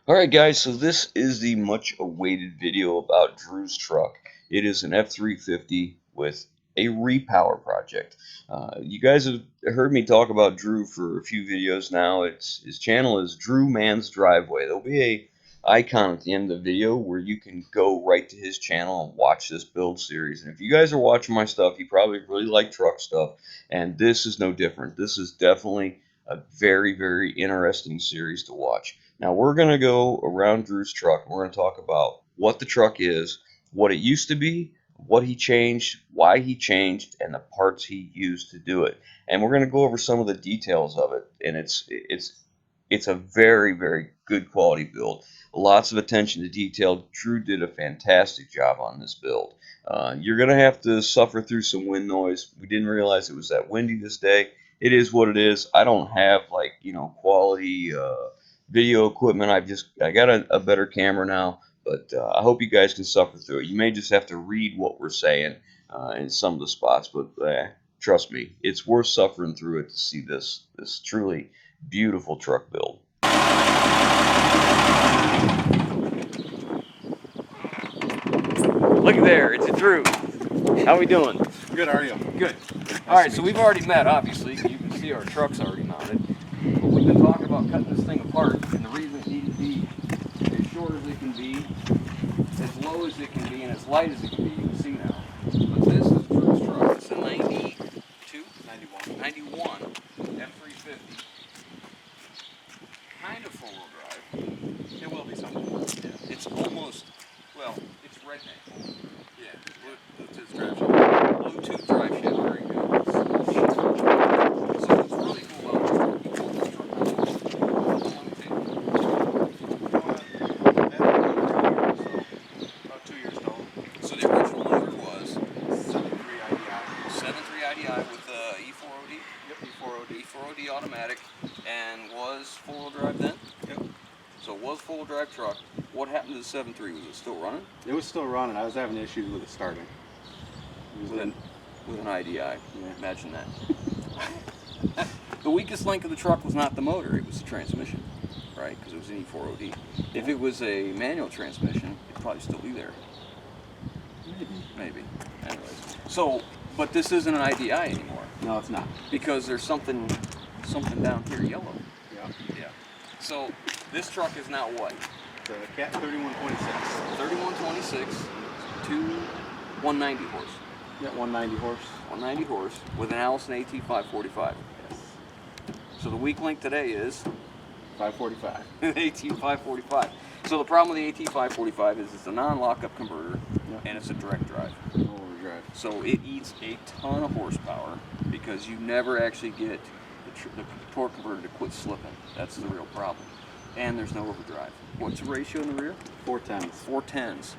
Alright guys, so this is the much awaited video about Drew's truck. It is an F350 with a repower project. You guys have heard me talk about Drew for a few videos now. His channel is Drew Man's Driveway. There'll be a icon at the end of the video where you can go right to his channel and watch this build series. And if you guys are watching my stuff, you probably really like truck stuff, and this is no different. This is definitely a very, very interesting series to watch. Now we're going to go around Drew's truck. We're going to talk about what the truck is, what it used to be, what he changed, why he changed, and the parts he used to do it. And we're going to go over some of the details of it. And it's a very, very good quality build. Lots of attention to detail. Drew did a fantastic job on this build. You're going to have to suffer through some wind noise. We didn't realize it was that windy this day. It is what it is. I don't have quality video equipment. I got a better camera now, but I hope you guys can suffer through it. You may just have to read what we're saying in some of the spots, but trust me, it's worth suffering through it to see this truly beautiful truck build. Look there, it's a Drew. How we doing? Good, how are you? Good. Alright, so we've already met, obviously. You can see our truck's already mounted. But we've been talking about cutting this thing apart, and the reason it needs to be as short as it can be, as low as it can be, and as light as it can be, you can see now. But this is Drew's truck. It's a 92? 91 F350. Kind of four-wheel drive. It will be something. Yeah. It's almost, well, it's redneck. Yeah. Bluetooth drive shaft. Bluetooth drive shaft, very good. So what's really cool about this truck, About 2 years old. so the original motor was 73 IDI. 7.3 IDI with E4OD? Yep, E4OD. E4OD automatic, and was four-wheel drive then? Yep. So it was four-wheel drive truck. What happened to the 7.3? Was it still running? It was still running. I was having issues with it starting. It was With an IDI. Yeah. Imagine that. The weakest link of the truck was not the motor, it was the transmission, right? Because it was an E4OD. If it was a manual transmission, it'd probably still be there. Maybe. Anyways. So, but this isn't an IDI anymore. No, it's not. Because there's something down here yellow. Yeah. Yeah. So, this truck is now what? The Cat 3126. 3126 to 190 horse. Yeah, 190 horse. 190 horse with an Allison AT545. Yes. So the weak link today is 545. an AT545. So the problem with the AT545 is it's a non-lockup converter, Yep. and it's a direct drive. Overdrive. So it eats a ton of horsepower because you never actually get the torque converter to quit slipping. That's the real problem. And there's no overdrive. What's the ratio in the rear? 410s. 410s.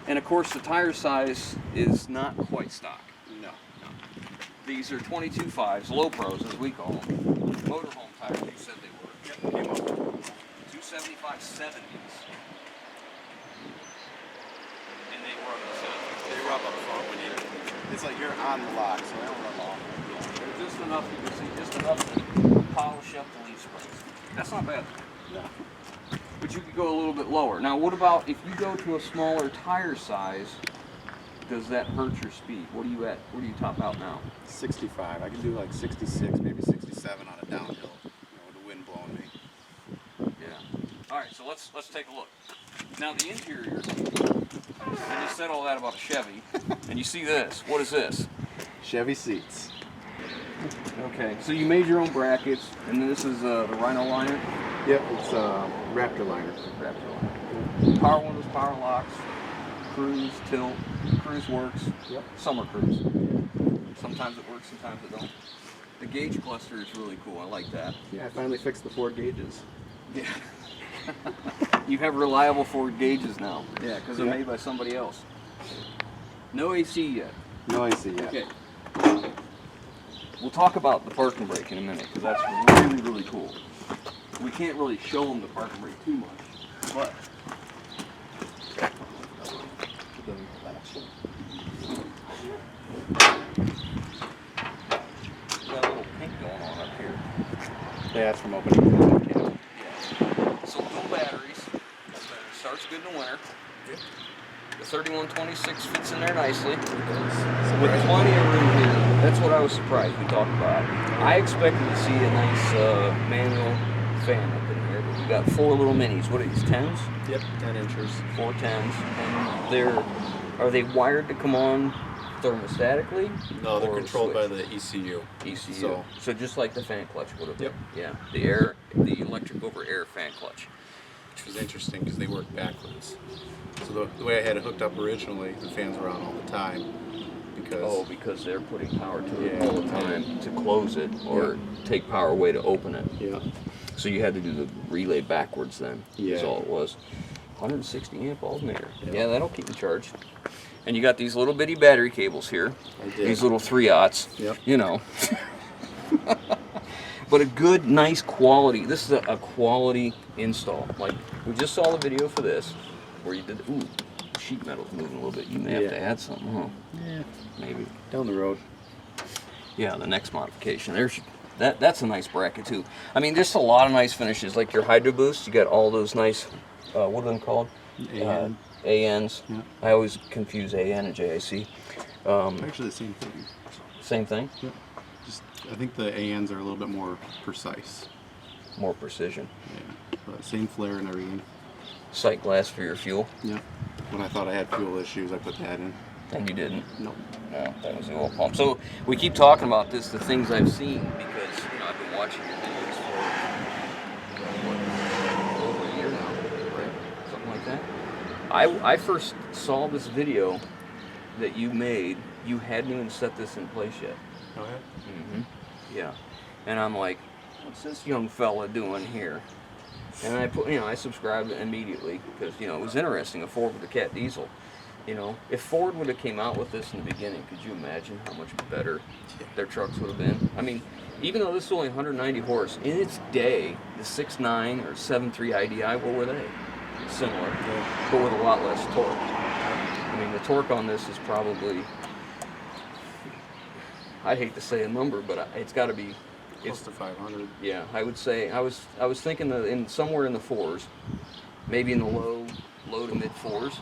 And of course the tire size is not quite stock. No. These are 22.5s, low pros as we call them. Motorhome tires, you said they were. Yep, came up. 275 70s. And they rub the They rub up front when you. It's like you're on the lock, so they don't rub off. They're just enough, you can see, just enough to polish up the leaf springs. That's not bad. No. But you could go a little bit lower. Now what about if you go to a smaller tire size, does that hurt your speed? What are you at? Where do you top out now? 65. I can do like 66, maybe 67 on a downhill. With the wind blowing me. Yeah. All right, so let's take a look. Now the interior, and you said all that about a Chevy, and you see this. What is this? Chevy seats. Okay, so you made your own brackets, and this is the Rhino liner. Yep, it's Raptor liner. Raptor liner. Power windows, power locks, cruise, tilt, cruise works. Yep. Summer cruise. Sometimes it works, sometimes it don't. The gauge cluster is really cool. I like that. Yeah, I finally fixed the 4 gauges. Yeah. You have reliable Ford gauges now. Yeah, because they're Yep. made by somebody else. No AC yet. No AC yet. Okay. We'll talk about the parking brake in a minute, because that's really, really cool. We can't really show them the parking brake too much, but got a little pink going on up here. Yeah, that's from opening. Yeah. So dual batteries. starts good in the winter. The 3126 fits in there nicely. With plenty of room here. That's what I was surprised we talked about. I expected to see a nice manual fan up in here, but we got 4 little minis. What are these, 10s? Yep, 10 inches. 4 10s. And are they wired to come on thermostatically? No, they're or controlled by switched? the ECU. ECU. So just like the fan clutch would have been. Yep. Yeah. The electric over air fan clutch. Which was interesting because they work backwards. So the way I had it hooked up originally, the fans were on all the time. Because they're putting power to it all the time to close it or take power away to open it. Yeah. So you had to do the relay backwards then. Yeah. Is all it was. 160 amp alternator. Yeah. That'll keep you charged. And you got these little bitty battery cables here. I did. These little 3/0. Yep. You know. But a good, nice quality. This is a quality install. Like, we just saw the video for this, where you did, ooh, sheet metal's moving a little bit. You may have to add something, huh? Yeah. Maybe. Down the road. Yeah, the next modification. That's a nice bracket, too. I mean, there's a lot of nice finishes. Like your Hydro Boost, you got all those nice, what are them called? AN. ANs. Yeah. I always confuse AN and JIC. Actually the same thing. Same thing? Yep. I think the ANs are a little bit more precise. More precision. Yeah. But same flare and everything. Sight glass for your fuel. Yep. When I thought I had fuel issues, I put that in. And you didn't. Nope. No, that was the oil pump. So we keep talking about this, the things I've seen, because I've been watching your videos for over a year now, right? Something like that. I first saw this video that you made. You hadn't even set this in place yet. Oh yeah. Mm-hmm. Yeah. And I'm like, what's this young fella doing here? And I subscribed immediately because, it was interesting, a Ford with a cat diesel. If Ford would have came out with this in the beginning, could you imagine how much better their trucks would have been? I mean, even though this is only 190 horse, in its day, the 6.9 or 7.3 IDI, what were they? Similar, but with a lot less torque. I mean, the torque on this is probably, I hate to say a number, but it's got to be Close to 500. Yeah, I would say I was thinking that in somewhere in the 4s, maybe in the low to mid 4s,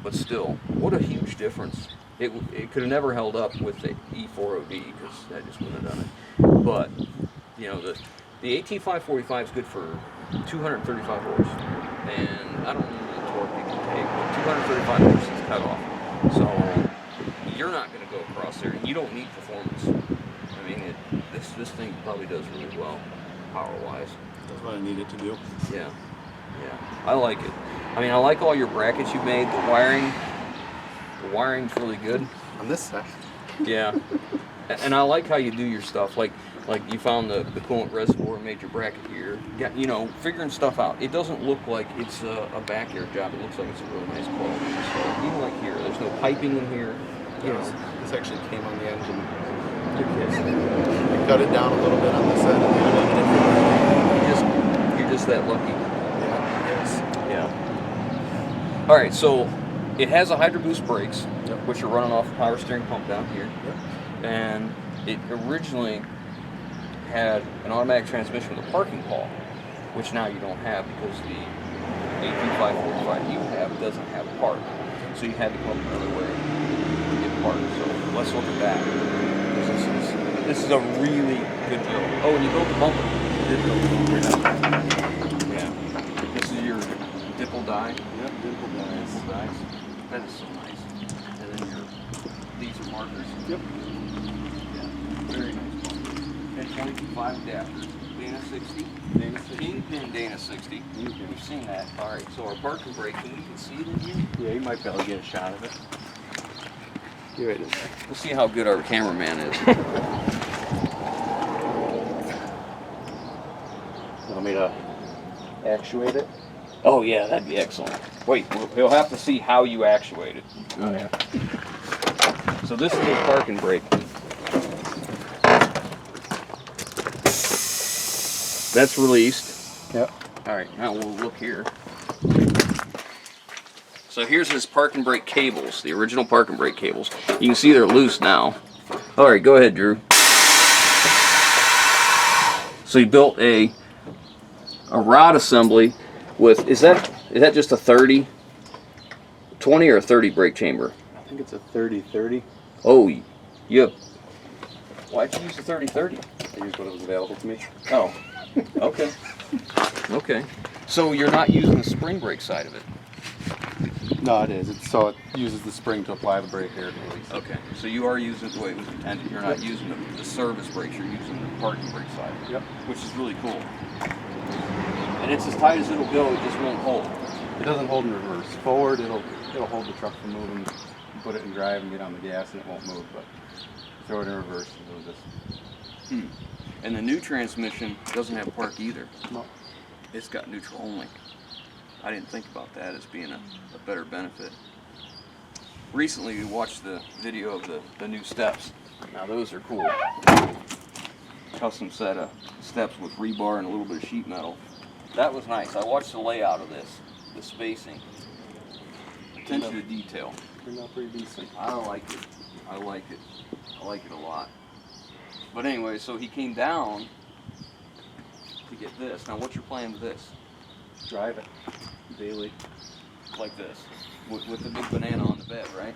but still, what a huge difference. It could have never held up with the E4OD because that just wouldn't have done it. But the AT545 is good for 235 horse, and I don't know the torque you can take, but 235 horse is cut off. So you're not going to go across there, and you don't need performance. I mean, this thing probably does really well, power-wise. That's what I need it to do. Yeah, I like it. I mean, I like all your brackets you made. The wiring's really good. On this side. Yeah, and I like how you do your stuff. Like you found the coolant reservoir and made your bracket here. Figuring stuff out. It doesn't look like it's a backyard job. It looks like it's a really nice quality. So even like here, there's no piping in here. This actually came on the engine. You're kidding. I cut it down a little bit on this side and the other. You're just that lucky. Yeah, yes. Yeah. All right, so it has a Hydro Boost brakes, which are running off a power steering pump down here. Yep. And it originally had an automatic transmission with a parking pawl, which now you don't have because the AT545 you have doesn't have a park. So you had to come up another way to get parked. So let's look at that. This is a really good build. Oh, and you built the bumper. I did build the bumper. Yeah. This is your dipple die. Yep, dimple dies. Dies. That is so nice. And then these are markers. Yep. Yeah. Very nice bumper. And 22.5 adapters. Dana 60. Dana 60. Kingpin Dana 60. Kingpin. We've seen that. All right. So our parking brake. Can we see it in here? Yeah, you might be able to get a shot of it. Get right in there. We'll see how good our cameraman is. Want me to actuate it? Oh yeah, that'd be excellent. Wait, we'll have to see how you actuate it. Oh yeah. So this is the parking brake. That's released. Yep. All right, now we'll look here. So here's his parking brake cables, the original parking brake cables. You can see they're loose now. All right, go ahead, Drew. So he built a rod assembly with, is that just a 30, 20 or a 30 brake chamber? I think it's a 30-30. Oh, you. Why'd you use the 30-30? I used what was available to me. Oh, okay. Okay. So you're not using the spring brake side of it? No, it is. So it uses the spring to apply the brake air to release it. Okay. So you are using the way it was intended. You're not using the service brakes. You're using the parking brake side. Yep. Which is really cool. And it's as tight as it'll go. It just won't hold. It doesn't hold in reverse. Forward, it'll hold the truck from moving. You put it in drive and get on the gas, and it won't move. But throw it in reverse, it'll just. And the new transmission doesn't have park either. No. It's got neutral only. I didn't think about that as being a better benefit. Recently we watched the video of the new steps. Now those are cool. Custom set of steps with rebar and a little bit of sheet metal. That was nice. I watched the layout of this, the spacing. Attention to detail. Turned out pretty decent. I like it. I like it. I like it a lot. But anyway, so he came down to get this. Now what's your plan with this? Drive it daily. Like this, with the big banana on the bed, right?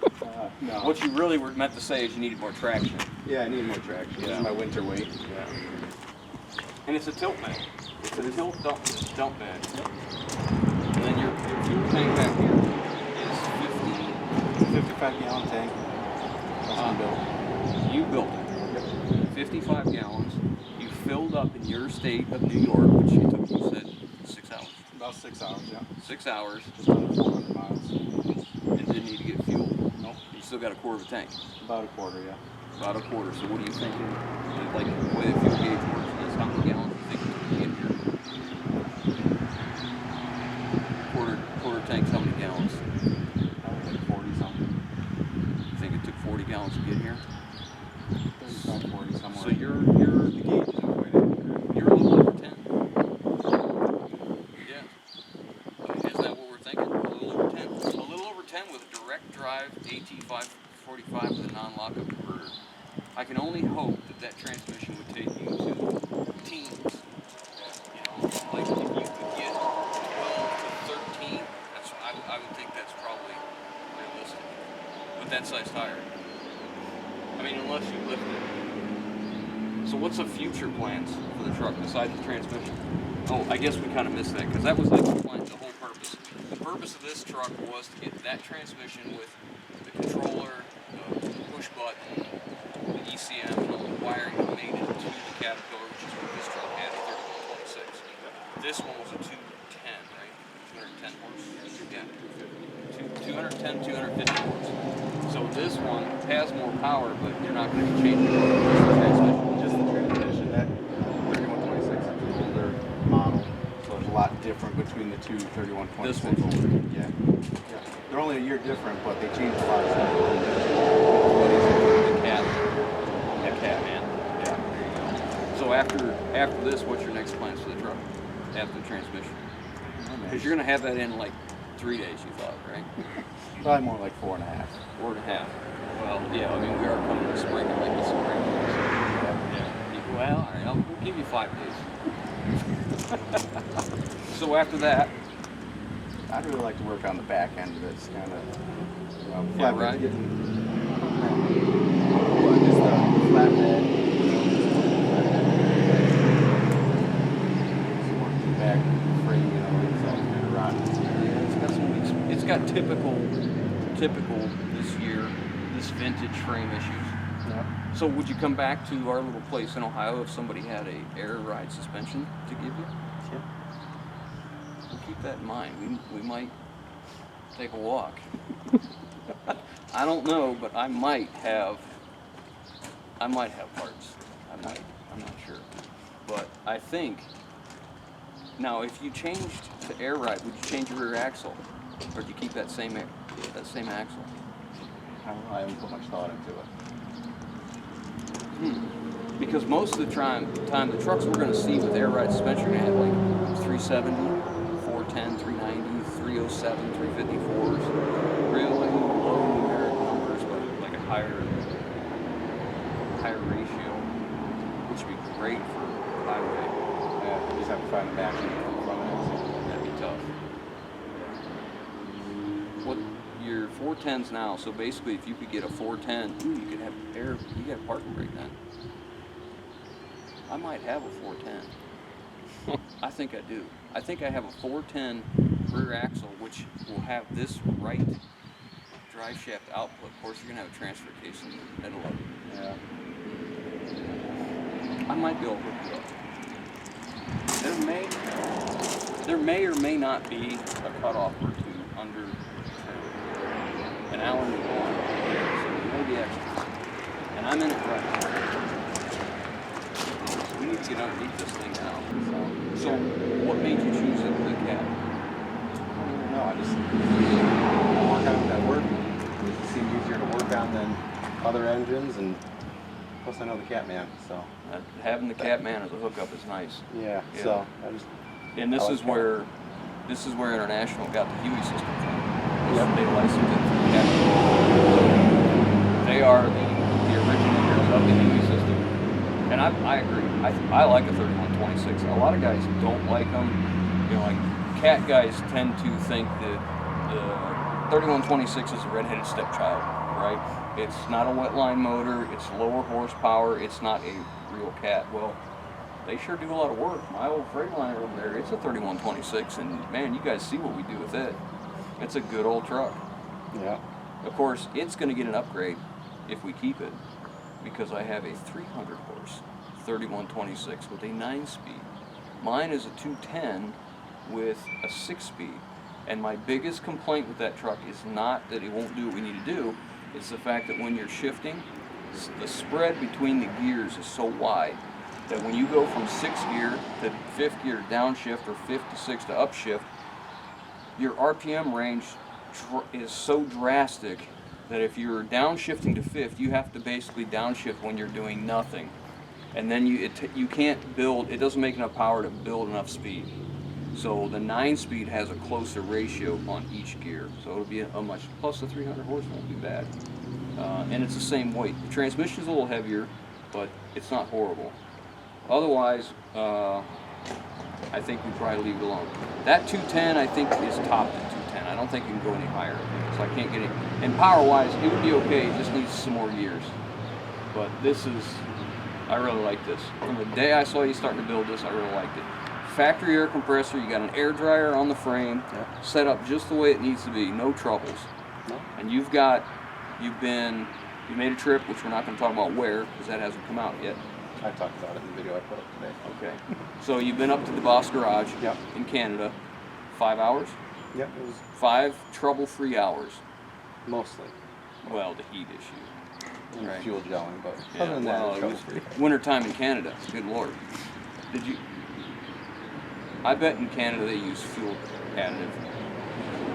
No. What you really were meant to say is you needed more traction. Yeah, I need more traction. Yeah. This is my winter weight. Yeah. And it's a tilt bed. It's a tilt dump bed. Yep. And then your fuel tank back here is 55 gallon tank. Custom built. You built it. Yep. 55 gallons. You filled up in your state of New York, which it took, you said, 6 hours. About 6 hours, yeah. 6 hours. Just under 400 miles. And didn't need to get fuel. Nope. You still got a quarter of a tank. About a quarter, yeah. About a quarter. So what are you thinking? Like the way the fuel gauge works is how many gallons do you think it took to get here? Quarter tank's how many gallons? Probably like 40 something. You think it took 40 gallons to get here? 35, 40 somewhere. So you're the gauge isn't quite accurate. you're a little over 10. Yeah. Isn't that what we're thinking? A little over 10. A little over 10 with a direct drive AT545 with a non-lockup converter. I can only hope that transmission would take you to teens. You know, like if you could get 12 to 13, I would think that's probably realistic. With that size tire. I mean, unless you lift it. So what's the future plans for the truck besides the transmission? Oh, I guess we kind of missed that because that was like the whole purpose. The purpose of this truck was to get that transmission with the controller, the push button, the ECM, and all the wiring that made it to the Caterpillar, which is what this truck had, a 3126. This one was a 210, right? 210 horse? Yeah. 210, 250 horse. So this one has more power, but you're not going to be changing the transmission. Just the transmission. That 3126 is an older model, so there's a lot different between the two 3126. This one's older. Yeah. They're only a year different, but they changed a lot of stuff. The cat, man. Yeah. There you go. So after this, what's your next plans for the truck? After the transmission? Because you're going to have that in like 3 days, you thought, right? Probably more like 4.5. 4.5. Well, yeah, I mean, we are coming to spring, and like the spring. Yeah. Well, all right, we'll give you 5 days. So after that, I'd really like to work on the back end of this, kind of, you know, Yeah, flatbed right. getting, just the flatbed, some work in the back frame, you know, it's all kind of rotten. it's got typical this year, this vintage frame issues. Yeah. So would you come back to our little place in Ohio if somebody had a air ride suspension to give you? Yeah. We'll keep that in mind. We might take a walk. I don't know, but I might have parts. I'm not sure. But I think, now if you changed to air ride, would you change your rear axle? Or do you keep that same axle? I don't know, I haven't put much thought into it. Because most of the time the trucks we're going to see with air ride suspension are going to have like 370, 410, 390, 307, 354s. Really low numeric numbers, but like a higher ratio, which would be great for highway. Yeah, you just have to find the back end from it. That'd be tough. 410s now, so basically if you could get a 410, ooh, you could have air, you could have parking brake then. I might have a 410. I think I do. I think I have a 410 rear axle, which will have this right drive shaft output. Of course, you're gonna have a transfer case in the middle of it. Yeah. I might be able to hook it up. There may or may not be a cutoff or two under an Allen is one, so maybe extra. And I'm in it right now. So we need to get underneath this thing now. So what made you choose the cat? I don't even know. I just work on it at work. It seemed easier to work on than other engines, and plus I know the Catman, so. Having the Catman as a hookup is nice. Yeah. So I just. And this is where International got the Huey system from. Yep. They licensed it from the Catman. They are the originators of the Huey system. And I agree. I like a 3126. A lot of guys don't like them. You know, like cat guys tend to think that the 3126 is a redheaded stepchild, right? It's not a wet line motor. It's lower horsepower. It's not a real cat. Well, they sure do a lot of work. My old Freightliner over there, it's a 3126, and man, you guys see what we do with it. It's a good old truck. Yeah. Of course, it's going to get an upgrade if we keep it, because I have a 300 horse 3126 with a 9-speed. Mine is a 210 with a 6-speed. And my biggest complaint with that truck is not that it won't do what we need to do, it's the fact that when you're shifting, the spread between the gears is so wide that when you go from 6th gear to 5th gear downshift or 5th to 6th to upshift, your RPM range is so drastic that if you're downshifting to 5th, you have to basically downshift when you're doing nothing. And then you can't build, it doesn't make enough power to build enough speed. So the 9-speed has a closer ratio on each gear. So it'll be a much, plus the 300 horse won't be bad. And it's the same weight. The transmission's a little heavier, but it's not horrible. Otherwise, I think we probably leave it alone. That 210, I think, is topped at 210. I don't think you can go any higher, so I can't get it. And power-wise, it would be okay. It just needs some more gears. But this is, I really like this. From the day I saw you starting to build this, I really liked it. Factory air compressor. You got an air dryer on the frame, set up just the way it needs to be. No troubles. No. And you made a trip, which we're not going to talk about where, because that hasn't come out yet. I talked about it in the video I put up today. Okay. So you've been up to the Boss Garage in Canada. 5 hours? Yep, it was 5 trouble-free hours. mostly. Well, the heat issue. And Right. fuel gelling, but Yeah, other than that, well, it's it was trouble-free. wintertime in Canada. Good Lord. Did you? I bet in Canada they use fuel additive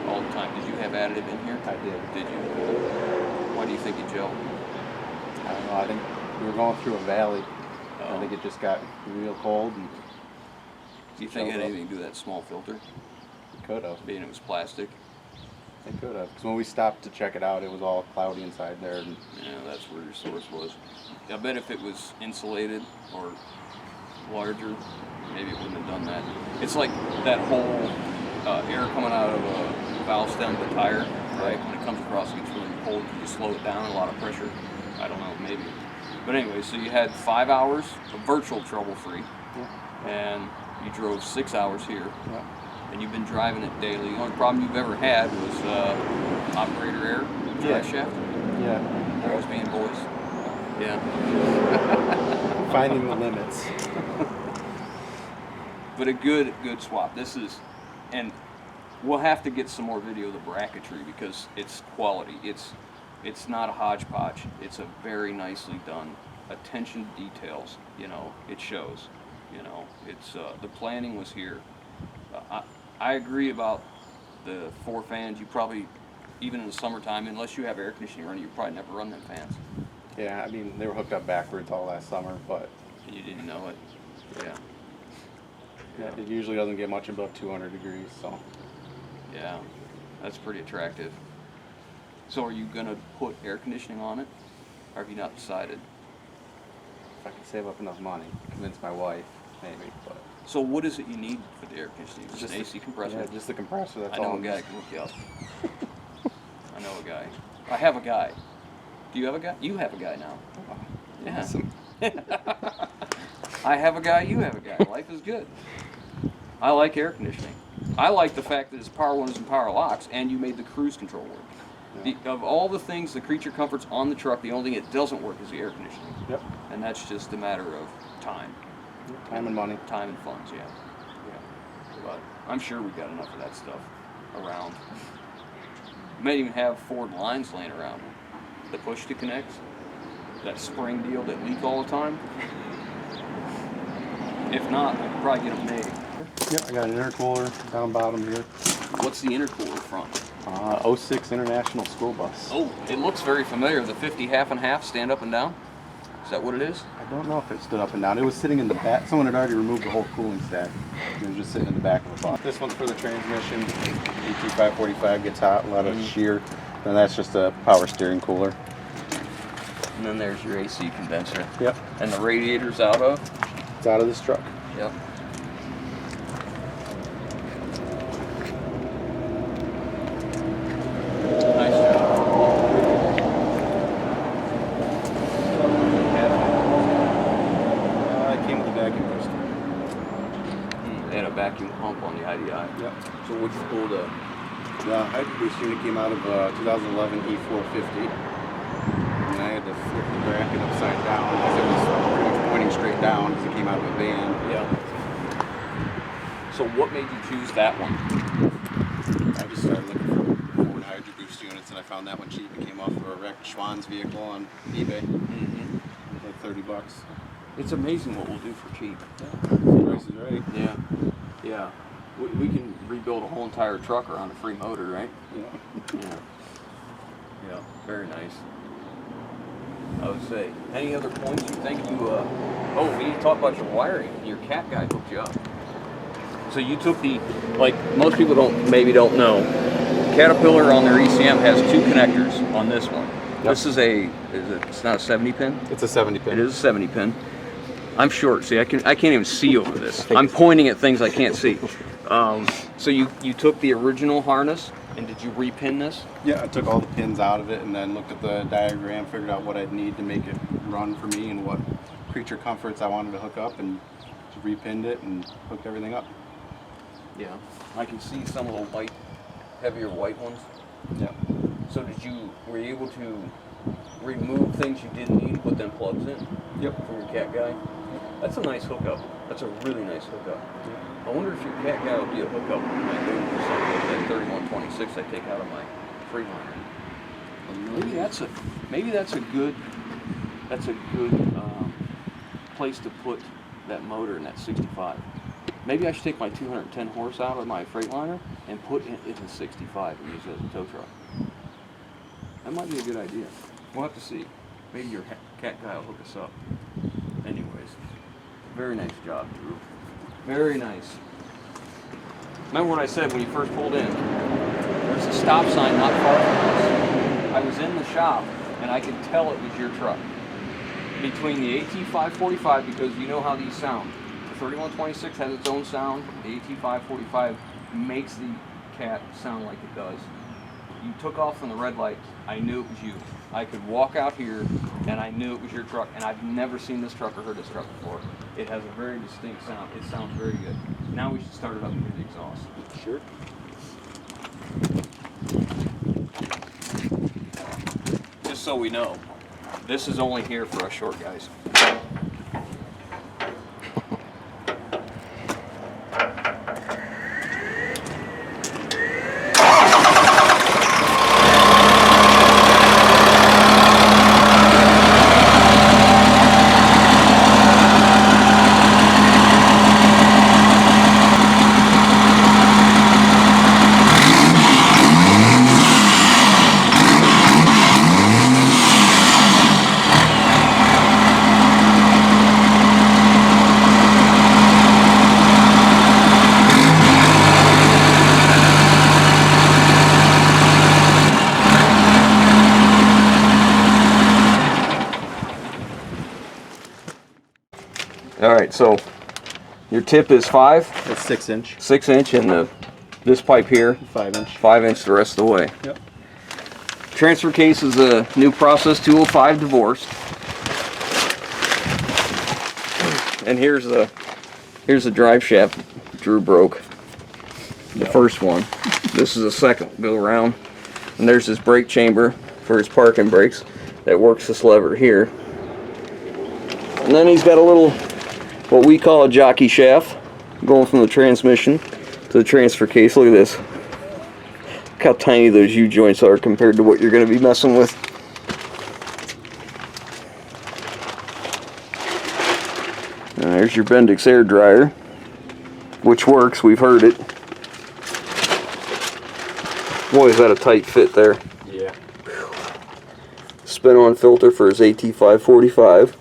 all the time. Did you have additive in here? I did. Did you? Why do you think it gelled? I don't know, I think we were going through a valley. Oh. I think it just got real cold, and Do you think it had Gelled up. anything to do with that small filter, it could have. being it was plastic? It could have. Because when we stopped to check it out, it was all cloudy inside there. And Yeah, that's where your source was. I bet if it was insulated or larger, maybe it wouldn't have done that. It's like that whole air coming out of a valve stem of a tire, right? When it comes across, it gets really cold. You slow it down, a lot of pressure. I don't know, maybe. But anyway, so you had 5 hours of virtual trouble-free, and you drove 6 hours here, and you've been driving it daily. The only problem you've ever had was operator error, drive shaft. yeah, Boys being boys. Yeah. finding the limits. But a good swap. This is, and we'll have to get some more video of the bracketry because it's quality. It's not a hodgepodge. It's a very nicely done. Attention to details. You know, it shows. You know, it's the planning was here. I agree about the 4 fans. You probably, even in the summertime, unless you have air conditioning running, you probably never run them fans. Yeah, I mean, they were hooked up backwards all last summer, but And you didn't know it. Yeah. it usually doesn't get much above 200 degrees, so. Yeah, that's pretty attractive. So are you gonna put air conditioning on it, or have you not decided? If I could save up enough money, convince my wife, maybe, but. So what is it you need for the air conditioning? Just an the- AC compressor? Yeah, just the compressor, that's I know all. a guy that can hook you up. I know a guy. I have a guy. Do you have a guy? You have a guy now. Yeah. Awesome. I have a guy, you have a guy. Life is good. I like air conditioning. I like the fact that it's power windows and power locks, and you made the cruise control work. Yeah. Of all the things, the creature comforts on the truck, the only thing that doesn't work is the air conditioning. Yep. And that's just a matter of time. Time and money. Time and funds, yeah. But I'm sure we've got enough of that stuff around. We might even have Ford lines laying around. The push to connect, that spring deal that leak all the time. If not, I could probably get them made. Yep, I got an intercooler down bottom here. What's the intercooler from? 06 International School Bus. Oh, it looks very familiar. The 50 half and half, stand up and down? Is that what it is? I don't know if it stood up and down. It was sitting in the back. Someone had already removed the whole cooling stack. It was just sitting in the back of the bus. This one's for the transmission. ET545 gets hot, a lot of shear. And that's just a power steering cooler. And then there's your AC condenser. Yep. And the radiator's out of? It's out of this truck. Yep. Nice job. It came with a vacuum booster. And a vacuum pump on the IDI. Yep. So what'd you pull the? The hydro boost unit came out of 2011 E450. And I had to flip the bracket upside down because it was pretty much pointing straight down because it came out of a van. Yeah. So what made you choose that one? I just started looking for Ford hydro boost units and I found that one cheap. It came off of a wrecked Schwann's vehicle on eBay. Like 30 bucks. It's amazing what we'll do for cheap. The price is right. Yeah. Yeah. We can rebuild a whole entire truck around a free motor, right? Yeah. Yeah. Yeah. Very nice. I would say. Any other points you think you? Oh, we need to talk about your wiring. Your cat guy hooked you up. So you took the, like most people maybe don't know, Caterpillar on their ECM has two connectors on this one. Yep. This is it's not a 70 pin? It's a 70 pin. It is a 70 pin. I'm short, see, I can't even see over this. I'm pointing at things I can't see. So you took the original harness, and did you repin this? Yeah, I took all the pins out of it and then looked at the diagram, figured out what I'd need to make it run for me and what creature comforts I wanted to hook up, and just repinned it and hooked everything up. Yeah, I can see some of the white, heavier white ones. Yeah. So were you able to remove things you didn't need, put them plugs in? Yep. From your cat guy? That's a nice hookup. That's a really nice hookup. I wonder if your cat guy will be a hookup when I go for something like that 3126 I take out of my Freeliner. Maybe that's a good place to put that motor in that 65. Maybe I should take my 210 horse out of my Freightliner and put it in 65 and use it as a tow truck. That might be a good idea. We'll have to see. Maybe your cat guy will hook us up. Anyways, very nice job, Drew. Very nice. Remember what I said when you first pulled in? There's a stop sign not far from us. I was in the shop and I could tell it was your truck. Between the AT545, because you know how these sound. The 3126 has its own sound. The AT545 makes the cat sound like it does. You took off from the red light, I knew it was you. I could walk out here and I knew it was your truck, and I've never seen this truck or heard this truck before. It has a very distinct sound. It sounds very good. Now we should start it up and hear the exhaust. Sure. Just so we know, this is only here for us short guys. All right, so your tip is 5? That's 6 inch. 6 inch, and this pipe here, 5 inch. 5 inch the rest of the way. Yep. Transfer case is a new Process 205 divorced. And here's the drive shaft Drew broke. The first one. This is the second go around. And there's his brake chamber for his parking brakes that works this lever here. And then he's got a little, what we call a jockey shaft, going from the transmission to the transfer case. Look at this. Look how tiny those U-joints are compared to what you're going to be messing with. There's your Bendix air dryer, which works. We've heard it. Boy, is that a tight fit there. Yeah. Spin-on filter for his AT545.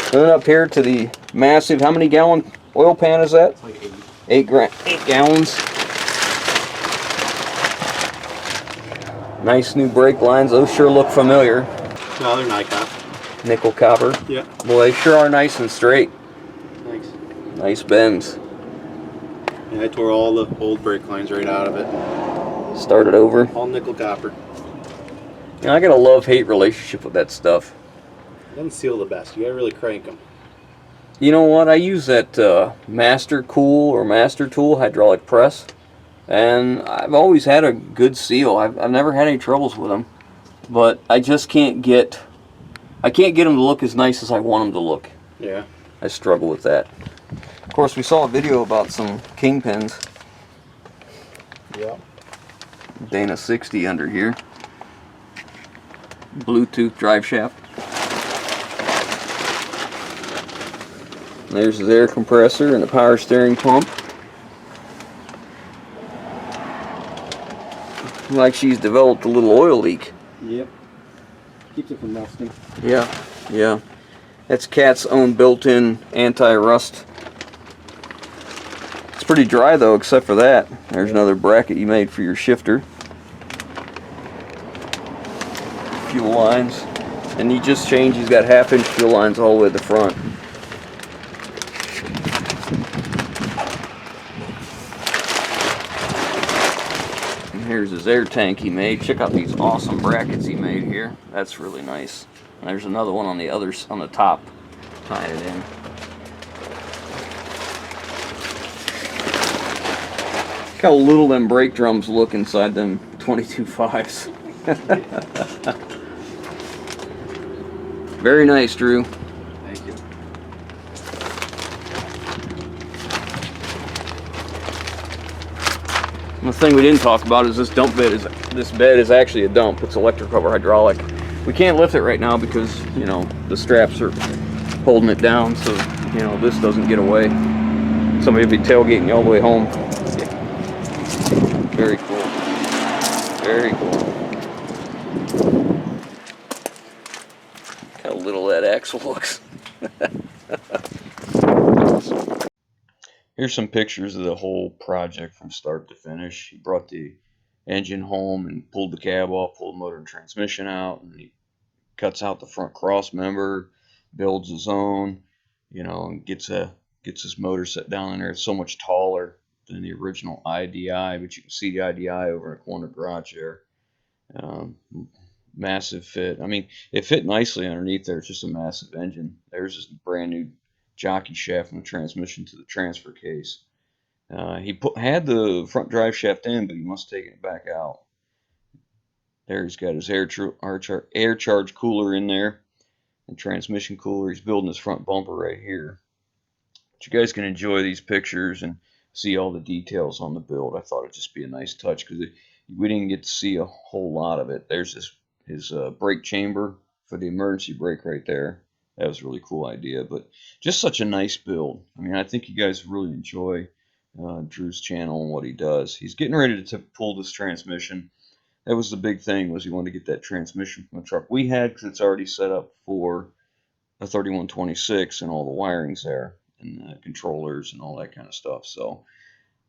And then up here to the massive, how many gallon oil pan is that? It's like 8 gallons. Nice new brake lines. Those sure look familiar. No, they're Nikon. Nickel copper. Yeah. Boy, they sure are nice and straight. Thanks. Nice bends. Yeah, I tore all the old brake lines right out of it. Started over. All nickel copper. You know, I got a love-hate relationship with that stuff. Doesn't seal the best. You gotta really crank them. You know what? I use that Master Cool or Master Tool hydraulic press, and I've always had a good seal. I've never had any troubles with them, but I just can't get them to look as nice as I want them to look. Yeah. I struggle with that. Of course, we saw a video about some kingpins. Yeah. Dana 60 under here. Bluetooth drive shaft. There's his air compressor and the power steering pump. Like she's developed a little oil leak. Yep. Keeps it from rusting. Yeah, yeah. That's Cat's own built-in anti-rust. It's pretty dry though, except for that. There's another bracket you made for your shifter. Fuel lines. And he just changed, he's got half-inch fuel lines all the way to the front. Here's his air tank he made. Check out these awesome brackets he made here. That's really nice. And there's another one on the top, tying it in. Look how little them brake drums look inside them 22.5s. Very nice, Drew. Thank you. And the thing we didn't talk about is this bed is actually a dump. It's electric over hydraulic. We can't lift it right now because, you know, the straps are holding it down, so, you know, this doesn't get away. Somebody will be tailgating you all the way home. Very cool. Very cool. Look how little that axle looks. Here's some pictures of the whole project from start to finish. He brought the engine home and pulled the cab off, pulled the motor and transmission out, and he cuts out the front cross member, builds his own, you know, and gets his motor set down in there. It's so much taller than the original IDI, but you can see the IDI over in the corner garage there. Massive fit. I mean, it fit nicely underneath there. It's just a massive engine. There's this brand new jockey shaft from the transmission to the transfer case. He had the front drive shaft in, but he must have taken it back out. There he's got his air charge cooler in there and transmission cooler. He's building his front bumper right here. But you guys can enjoy these pictures and see all the details on the build. I thought it'd just be a nice touch because we didn't get to see a whole lot of it. There's his brake chamber for the emergency brake right there. That was a really cool idea, but just such a nice build. I mean, I think you guys really enjoy Drew's channel and what he does. He's getting ready to pull this transmission. That was the big thing, was he wanted to get that transmission from the truck we had because it's already set up for a 3126 and all the wirings there and controllers and all that kind of stuff. So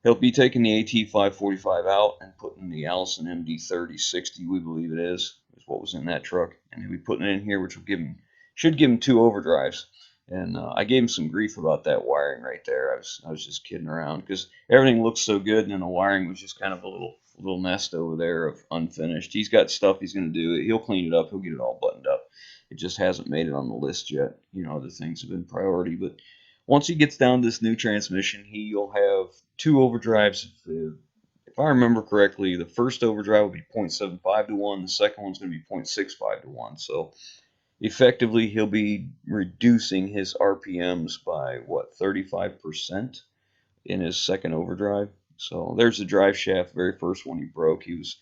he'll be taking the AT545 out and putting the Allison MD3060, we believe it is what was in that truck, and he'll be putting it in here, which will should give him 2 overdrives. And I gave him some grief about that wiring right there. I was just kidding around because everything looks so good, and then the wiring was just kind of a little little nest over there of unfinished. He's got stuff he's going to do. He'll clean it up. He'll get it all buttoned up. It just hasn't made it on the list yet. Other things have been priority. But once he gets down this new transmission, he'll have two overdrives. If I remember correctly, the first overdrive will be 0.75 to 1. The second one's going to be 0.65 to 1. So effectively, he'll be reducing his RPMs by, 35% in his second overdrive. So there's the drive shaft, the very first one he broke. He was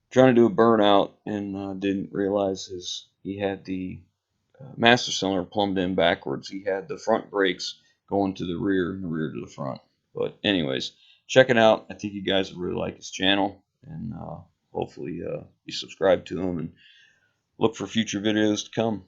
trying to do a burnout and didn't realize he had the master cylinder plumbed in backwards. He had the front brakes going to the rear and the rear to the front. But anyways, check it out. I think you guys would really like his channel, and hopefully you subscribe to him and look for future videos to come.